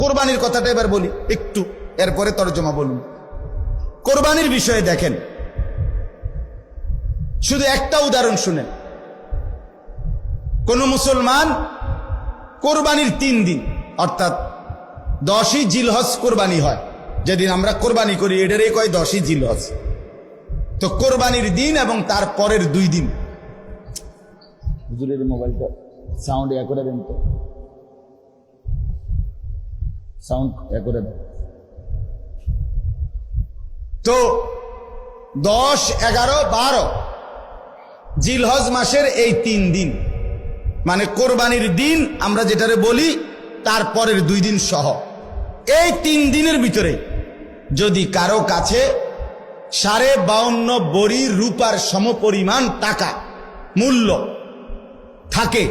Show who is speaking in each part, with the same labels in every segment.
Speaker 1: কোরবানির কথাটা এবার বলি একটু, এরপরে তরজমা বলুন। কোরবানির বিষয়ে দেখেন, শুধু একটা উদাহরণ শুনেন। কোন মুসলমান কোরবানির 3 দিন অর্থাৎ 10ই জিলহজ কোরবানি হয়, যেদিন আমরা কোরবানি করি এটারই কয় 10ই জিলহজ। তো কোরবানির দিন এবং তার পরের 2 দিন, হুজুরের মোবাইলটা সাউন্ড করে দেন তো, সাউন্ড করে দেন তো। 10, 11, 12 জিলহজ মাসের এই 3 দিন মানে কোরবানির দিন আমরা যেটারে বলি, তারপরের 2 দিন সহ এই 3 দিনের ভিতরে যদি কারো কাছে 52.5 বড়ি রূপার সমপরিমাণ টাকা মূল্য থাকে,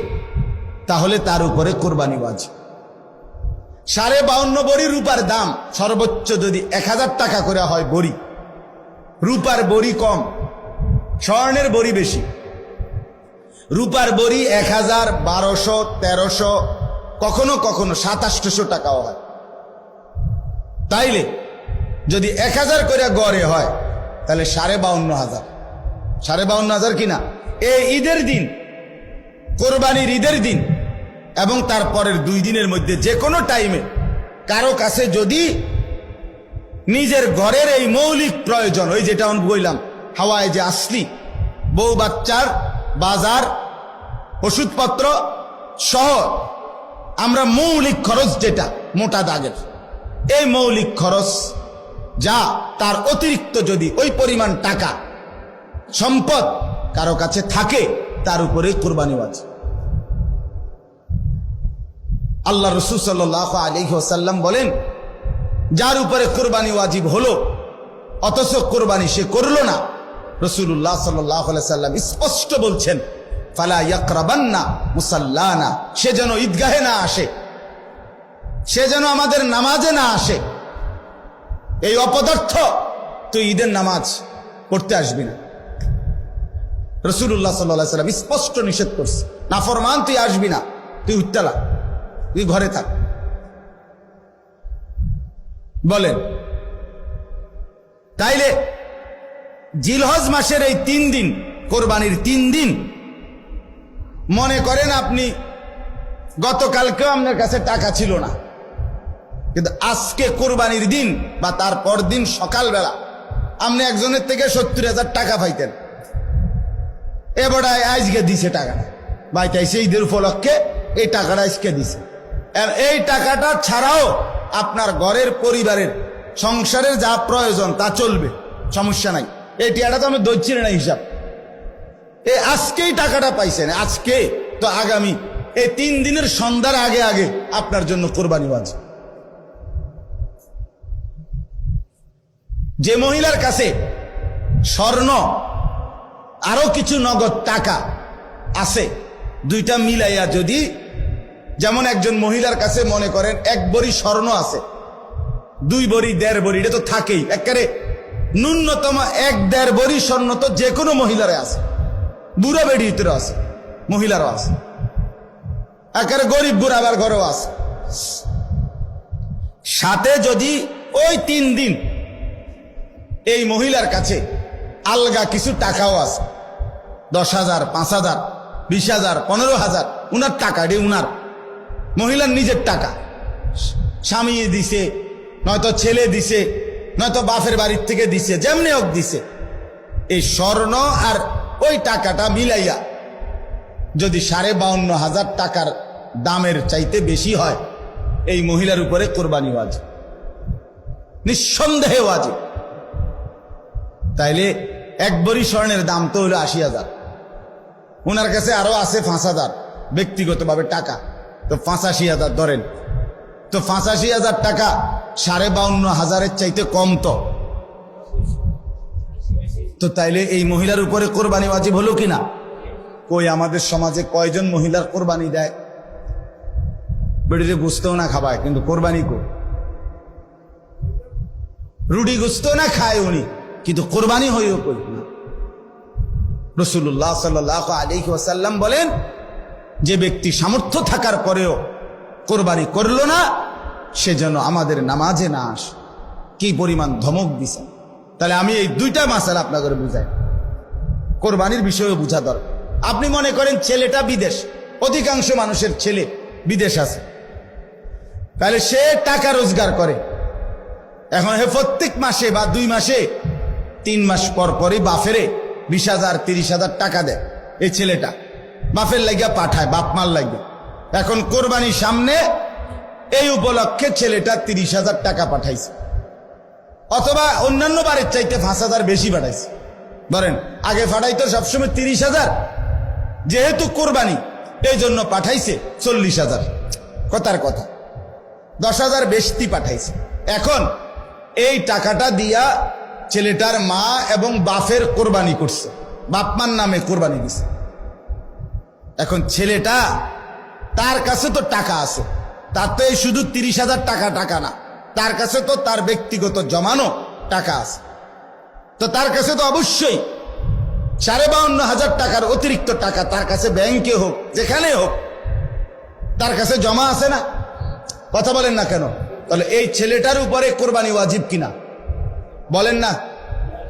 Speaker 1: তাহলে তার উপরে কোরবানি ওয়াজিব। 52.5 বড়ি রূপার দাম সর্বোচ্চ যদি 1000 টাকা করে হয় বড়ি, রূপার বড়ি কম, স্বর্ণের বড়ি বেশি। রূপার বড়ি 1000, 1200, 1300, কখনো কখনো 2700 টাকাও হয়। তাইলে যদি 1000 করে গড়ে হয় তাহলে 52,500, 52,500 কিনা। এই ঈদের দিন, কোরবানির ঈদের দিন এবং তারপরের 2 দিনের মধ্যে যে কোনো টাইমে কারো কাছে যদি নিজের ঘরের এই মৌলিক প্রয়োজন, ওই যেটা আমি বললাম হাওয়ায় যে আসলি, বউ বাচ্চার বাজার, ওষুধপত্র সহ আমরা মৌলিক খরচ যেটা মোটা দাগের, এই মৌলিক খরচ যা তার অতিরিক্ত যদি ওই পরিমাণ টাকা সম্পদ কারো কাছে থাকে, তার উপরে কোরবানি ওয়াজিব। আল্লাহ রাসূল সাল্লাল্লাহু আলাইহি ওয়াসাল্লাম বলেন, যার উপরে কোরবানি ওয়াজিব হলো অথচ কোরবানি সে করলো না, রাসূলুল্লাহ সাল্লাল্লাহু আলাইহি ওয়াসাল্লাম স্পষ্ট বলছেন, ফালা ইয়াকরাবান্না মুসাল্লানা, সে যেন ঈদগাহে না আসে, সে যেন আমাদের নামাজে না আসে। এই অপদার্থ তুই ঈদের নামাজ পড়তে আসবি না। রাসূলুল্লাহ সাল্লাল্লাহু আলাইহি ওয়াসাল্লাম স্পষ্ট নিষেধ করছে, নাফরমান তুই আসবি না, তুই উত্তালা, তুই ঘরে থাক। বলেন, তাইলে জিলহজ মাসের এই 3 দিন, কোরবানির 3 দিন, মনে করেন আপনি গতকালকেও আপনার কাছে টাকা ছিল না, কিন্তু আজকে কোরবানির দিন বা তারপর দিন সকালবেলা আপনি একজনের থেকে 70,000 টাকা পাইতেন, এবার আজকে দিছে টাকা, বাইতাইছে ঈদের উপলক্ষে এই টাকাটা আজকে দিছে। আর এই টাকাটা ছাড়াও আপনার ঘরের পরিবারের সংসারের যা প্রয়োজন তা চলবে, সমস্যা নাই। এই টাকাটা তো আমি দইছি না হিসাব, এই আজকেই টাকাটা পাইছেন, আজকে তো আগামী এই 3 দিনের সন্ধ্যার আগে আগে আপনার জন্য কোরবানি ওয়াজিব। যে মহিলার কাছে স্বর্ণ আরো কিছু নগদ টাকা আছে, 2টা মিলাইয়া যদি, যেমন একজন মহিলার কাছে মনে করেন 1 বড়ি স্বর্ণ আছে, 2 বড়ি 1.5 বড়ি, এটা তো থাকেই, একেবারে ন্যূনতম 1-1.5 বড়ি স্বর্ণ তো যে কোনো মহিলারে আছে, বুড়া বেড়ি ভিতরে আছে, মহিলারও আছে, একেবারে গরিব বুড়াবার ঘরেও আছে। সাথে যদি ওই 3 দিন এই মহিলার কাছে আলগা কিছু টাকাও আছে, 10,000, 5,000, 20,000, 15,000, উনার টাকা, এটি উনার মহিলার নিজের টাকা, স্বামী দিছে, নয়তো ছেলে দিছে, নয়তো বাপের বাড়ির থেকে দিছে, যেমনি হোক দিছে, এই স্বর্ণ আর ওই টাকাটা মিলাইয়া যদি 52,500 টাকার দামের চাইতে বেশি হয়, এই মহিলার উপরে কোরবানি ওয়াজিব, নিঃসন্দেহে ওয়াজিব। তাইলে 1 বড়ি স্বর্ণের দাম তো হলো 80,000, ওনার কাছে আরো আছে 5,000 ব্যক্তিগতভাবে টাকা, তো 85,000 ধরেন, তো 85,000 টাকা 52,500 চাইতে কম তো তাইলে এই মহিলার উপরে কোরবানি ওয়াজিব হলো কিনা? কই আমাদের সমাজে কয়জন মহিলার কোরবানি দেয়? বেড়িতে গুস্তও না খাবায়, কিন্তু কোরবানি কো, রুটি গুস্ত না খায় উনি, কিন্তু কোরবানি হইও কই না। রাসূলুল্লাহ সাল্লাল্লাহু আলাইহি ওয়াসাল্লাম বলেন, যে ব্যক্তি সামর্থ্য থাকার পরেও কোরবানি করলো না, সে যেন আমাদের নামাজে না আসে। কি পরিমাণ ধমক দিছে। তাহলে আমি এই দুইটা মাসালা আপনাকে বুঝাই, কোরবানির বিষয়ে বুঝা দরকার। আপনি মনে করেন ছেলেটা বিদেশ, অধিকাংশ মানুষের ছেলে বিদেশ আছে, তাহলে সে টাকা রোজগার করে। এখন হে প্রত্যেক মাসে বা 2 মাসে 3 মাস পর পরই বাফেরে 20,000 30,000 টাকা দেয়। এই ছেলেটা বাফের লাগিয়া পাঠায়, বাপ মার লাগিয়া। এখন কোরবানির সামনে এই উপলক্ষে ছেলেটা 30,000 টাকা পাঠাইছে, অথবা অন্যান্য বারের চাইতে 5,000 বেশি পাঠাইছে। ধরেন আগে পাঠাইতো সবসময় 30,000, যেহেতু কোরবানি এই জন্য পাঠাইছে 40,000। কথার কথা 10,000 বেশি পাঠাইছে। এখন এই টাকাটা দিয়া ছেলেটার মা এবং বাপের কোরবানি করছে, বাপমার নামে কোরবানি দিছে। এখন ছেলেটা, তার কাছে তো টাকা আছে, তার তো এই শুধু 30,000 টাকা না, তার কাছে তো তার ব্যক্তিগত জমানো টাকা আছে। তো তার কাছে তো অবশ্যই 52,500 টাকার অতিরিক্ত টাকা তার কাছে ব্যাংকে হোক যেখানে হোক তার কাছে জমা আছে না? কথা বলেন না কেন? তাহলে এই ছেলেটার উপরে কোরবানি ওয়াজিব কিনা বলেন না?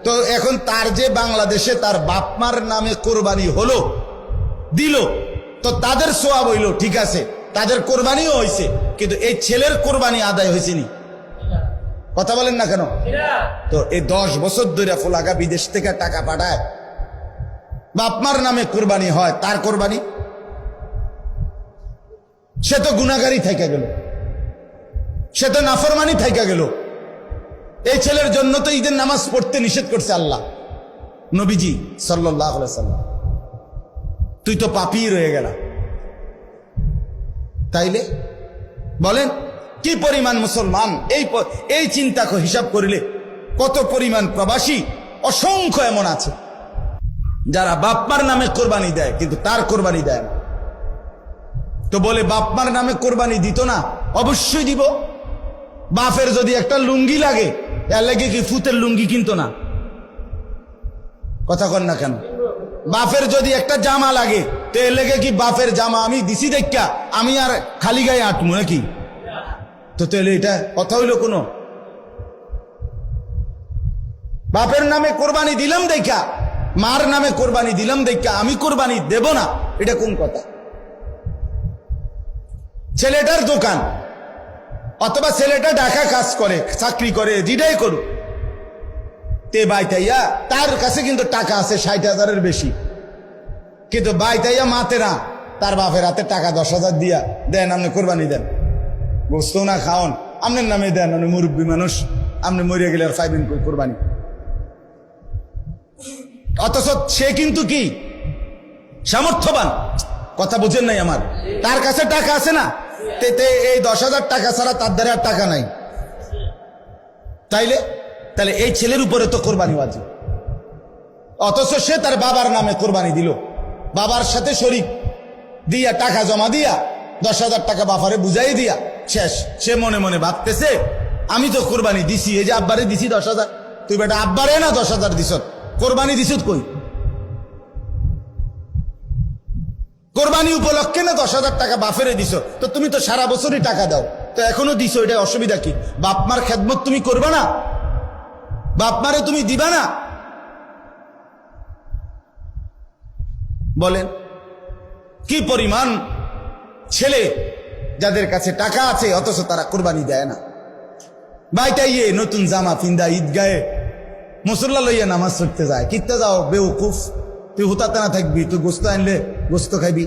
Speaker 1: তো এখন তার যে বাংলাদেশে তার বাপমার নামে কোরবানি হলো, দিল, তো তাদের সোয়াব হইল, ঠিক আছে, তাদের কোরবানিও হয়েছে, কিন্তু এই ছেলের কোরবানি আদায় হয়েছে নি? কথা বলেন না কেন? তো এই 10 বছর ধরে ফোলাগা বিদেশ থেকে টাকা পাঠায়, বাপমার নামে কোরবানি হয়, তার কোরবানি? সে তো গুনাহগারী থাইকা গেল, সে তো নাফরমানি থাইকা গেল। এই ছেলের জন্য তো ঈদের নামাজ পড়তে নিষেধ করছে আল্লাহ, নবীজি সাল্লাল্লাহু আলাইহি সাল্লাম। তুই তো পাপী রয়ে গেল। তাইলে বলেন কি পরিমাণ মুসলমান, এই চিন্তা হিসাব করিলে কত পরিমাণ প্রবাসী অসংখ্য এমন আছে যারা বাপমার নামে কোরবানি দেয় কিন্তু তার কোরবানি দেয় না। তো বলে বাপমার নামে কোরবানি দিত না? অবশ্যই দিব। বাপের যদি একটা লুঙ্গি লাগে, এর লাগে কি ফুতের লুঙ্গি কিনতো না? কথা কন না কেন? বাপের যদি একটা জামা লাগে, তো এর লেগে কি বাপের জামা আমি দিছি দেখা আমি আর খালি গায়ে আটমু নাকি? তো তাহলে এটা কথা হইল কোনো? বাপের নামে কোরবানি দিলাম দেখা, মার নামে কোরবানি দিলাম দেখা আমি কোরবানি দেব না, এটা কোন কথা? ছেলেটার দোকান অথবা ছেলেটা ঢাকা কাজ করে, চাকরি করে, যেটাই করুক, তে বাইতাইয়া তার কাছে কিন্তু টাকা আছে 60,000-এর বেশি, কিন্তু বাইতাইয়া মাতে না, তার বাপের হাতে টাকা 10,000 দিয়া দেন, আপনি কোরবানি দেন, গোস্ত না খাওন, আপনার নামে দেন, আপনি মুরব্বী মানুষ, আপনি মরিয়া গেলে আর পাইবেন কোরবানি। অথচ সে কিন্তু কি সামর্থ্যবান, কথা বুঝেন নাই আমার? তার কাছে টাকা আছে না, এই 10,000 টাকা ছাড়া তার দ্বারা আর টাকা নাই। তাহলে এই ছেলের উপরে তো কোরবানি ওয়াজিব, অথচ সে তার বাবার নামে কোরবানি দিল, বাবার সাথে শরীক দিয়া টাকা জমা দিয়া 10,000 টাকা বাবারে বুঝাই দিয়া শেষ। সে মনে মনে ভাবতেছে আমি তো কোরবানি দিছি, এই যে আব্বারে দিছি 10,000, তুই বেটা আব্বারে না 10,000 দিস, কোরবানি দিস কই? কোরবানি উপলক্ষে না 10,000 টাকা বাফেরে দিছ, তো তুমি তো সারা বছরই টাকা দাও, তো এখনো দিছো, এটা অসুবিধা কি? বাপমার খেদমত তুমি করবা না? বাপমারে তুমি দিবা না? বলেন কি পরিমাণ ছেলে যাদের কাছে টাকা আছে অথচ তারা কোরবানি দেয় না। বাইটাইয়ে নতুন জামা পিন্দা ঈদগাহে মুসল্লা লইয়া নামাজ পড়তে যায়, কিত্তে যাও বেউকুফ, তুই হুতাতে না থাকবি, তুই গোস্ত আনলে গোস্ত খাইবি।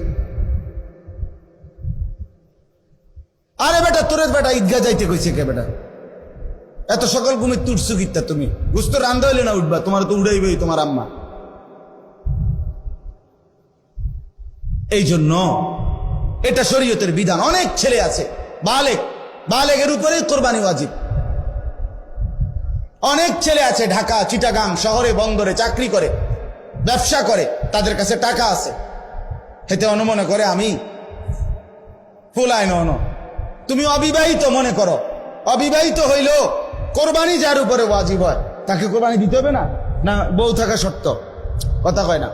Speaker 1: আরে বেটা তোরে বেটা ঈদগাহ যাইতে কইছে কে বেটা? এত সকাল ঘুমে তুটছু কিত্তা? তুমি গোস্ত রান্ধা হইলে না উঠবা, তোমার তো উড়াইবেই তোমার আম্মা। এই জন্য এটা শরীয়তের বিধান। অনেক ছেলে আছে বালেগের উপরে কোরবানি ওয়াজিব। অনেক ছেলে আছে ঢাকা, চিটাগাং শহরে, বন্দরে চাকরি করে, ব্যবসা করে, তাদের কাছে টাকা আছে, হেতে মনে করে আমি ফুলায় ন। তুমি অবিবাহিত মনে করো, অবিবাহিত হইল কোরবানি যার উপরে ওয়াজিব হয় তাকে কোরবানি দিতে হবে না? না বউ থাকা সত্য? কথা কয় না?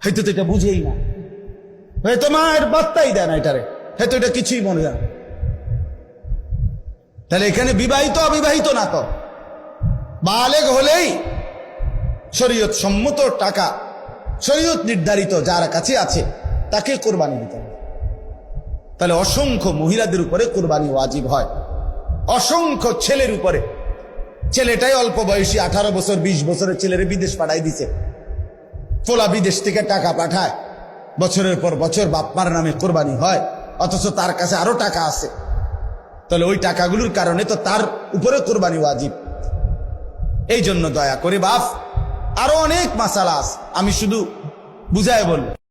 Speaker 1: হয়তো তো এটা বুঝেই না, হয়তো মায়ের বার্তাই দেয় না এটারে, হয়তো এটা কিছুই মনে হয়। তাহলে এখানে বিবাহিত অবিবাহিত না তো, বালেগ হলেই শরীয়ত সম্মত টাকা, শরীয়ত নির্ধারিত যার কাছে আছে তাকে কোরবানি দিতে হবে। তাহলে অসংখ্য মহিলাদের উপরে কোরবানি ওয়াজিব হয়, অসংখ্য ছেলের উপরে। ছেলেটাই অল্প বয়সী 18 বছর 20 বছরের ছেলেরে বিদেশ পাঠাই দিছে, ফোলা বিদেশ থেকে টাকা পাঠায়, বছরের পর বছর বাপমার নামে কোরবানি হয়, অথচ তার কাছে আরো টাকা আছে। তাহলে ওই টাকাগুলোর কারণে তো তার উপরে কোরবানি ওয়াজিব। এই জন্য দয়া করে বাপ, আরো অনেক মাসালা আছে, আমি শুধু বুঝায় বলবো।